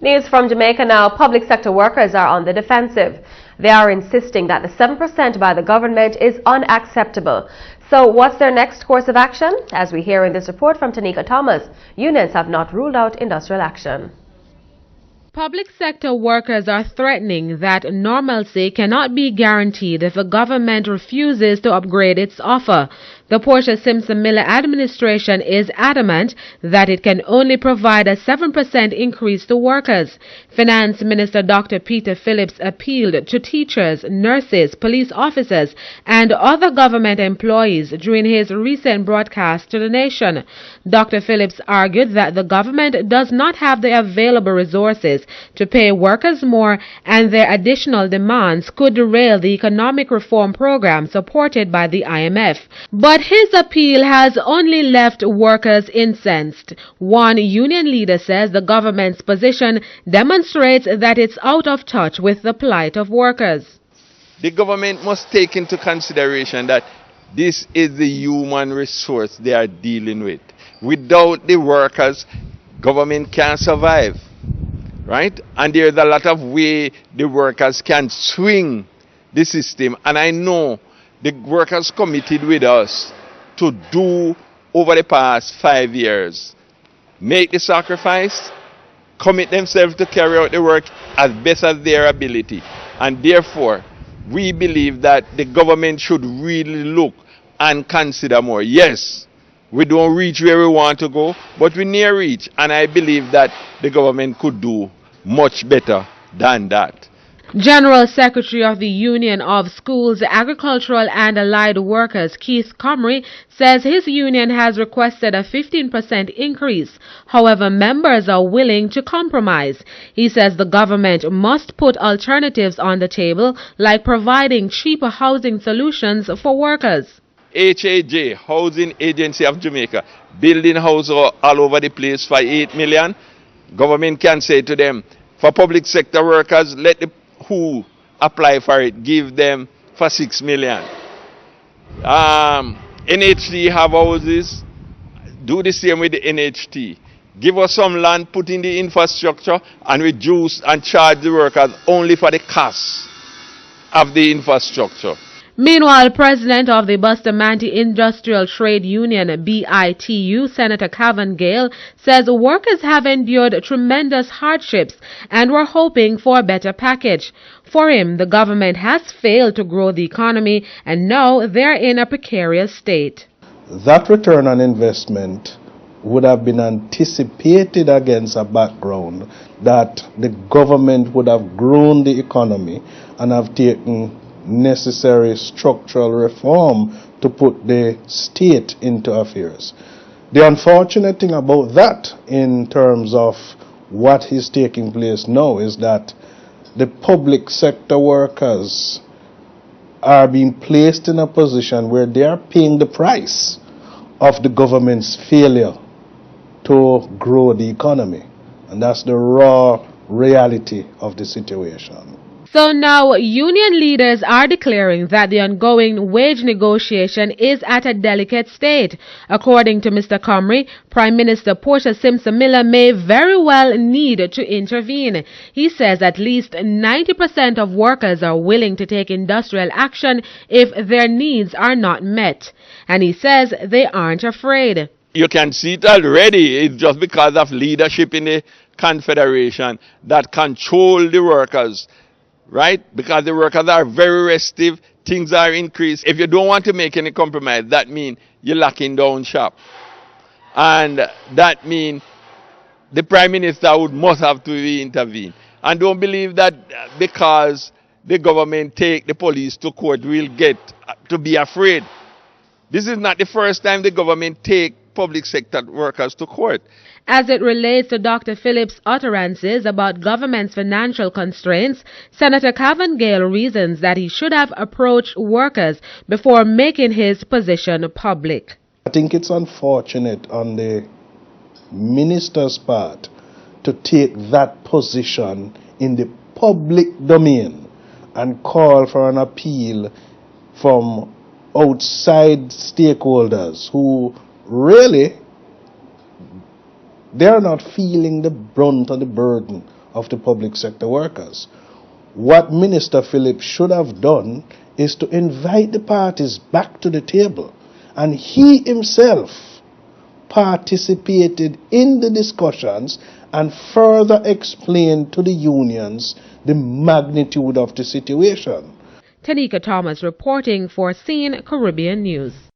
News from Jamaica now. Public sector workers are on the defensive. They are insisting that the 7% by the government is unacceptable. So what's their next course of action? As we hear in this report from Tanika Thomas, unions have not ruled out industrial action. Public sector workers are threatening that normalcy cannot be guaranteed if the government refuses to upgrade its offer. The Portia Simpson Miller administration is adamant that it can only provide a 7% increase to workers. Finance Minister Dr. Peter Phillips appealed to teachers, nurses, police officers, and other government employees during his recent broadcast to the nation. Dr. Phillips argued that the government does not have the available resources to pay workers more, and their additional demands could derail the economic reform program supported by the IMF. But his appeal has only left workers incensed. One union leader says the government's position demonstrates that it's out of touch with the plight of workers. The government must take into consideration that this is the human resource they are dealing with. Without the workers, government can't survive, right? And there's a lot of way the workers can swing the system. And I know the workers committed with us to do over the past 5 years, make the sacrifice, commit themselves to carry out the work as best as their ability. And therefore, we believe that the government should really look and consider more. Yes, we don't reach where we want to go, but we near reach. And I believe that the government could do much better than that. General Secretary of the Union of Schools, Agricultural and Allied Workers, Keith Comrie, says his union has requested a 15% increase. However, members are willing to compromise. He says the government must put alternatives on the table, like providing cheaper housing solutions for workers. HAJ, Housing Agency of Jamaica, building houses all over the place for 8 million. Government can say to them, for public sector workers, let the who apply for it, give them for 6 million. NHT have houses, do the same with the NHT. Give us some land, put in the infrastructure, and reduce and charge the workers only for the cost of the infrastructure. Meanwhile, President of the Bustamante Industrial Trade Union, BITU, Senator Cavan Gale, says workers have endured tremendous hardships and were hoping for a better package. For him, the government has failed to grow the economy, and now they're in a precarious state. That return on investment would have been anticipated against a background that the government would have grown the economy and have taken necessary structural reform to put the state into affairs. The unfortunate thing about that in terms of what is taking place now is that the public sector workers are being placed in a position where they are paying the price of the government's failure to grow the economy. And that's the raw reality of the situation. So now union leaders are declaring that the ongoing wage negotiation is at a delicate state. According to Mr. Comrie, Prime Minister Portia Simpson Miller may very well need to intervene. He says at least 90% of workers are willing to take industrial action if their needs are not met. And he says they aren't afraid. You can see it already. It's just because of leadership in the Confederation that control the workers. Right? Because the workers are very restive, things are increased. If you don't want to make any compromise, that means you're locking down shop. And that means the Prime Minister must have to intervene. And don't believe that because the government take the police to court, we'll get to be afraid. This is not the first time the government take public sector workers to court. As it relates to Dr. Phillips' utterances about government's financial constraints, Senator Cavan Gale reasons that he should have approached workers before making his position public. I think it's unfortunate on the minister's part to take that position in the public domain and call for an appeal from outside stakeholders who really they're not feeling the brunt or the burden of the public sector workers. What Minister Phillips should have done is to invite the parties back to the table, and he himself participated in the discussions and further explained to the unions the magnitude of the situation. Tanika Thomas reporting for CEEN Caribbean News.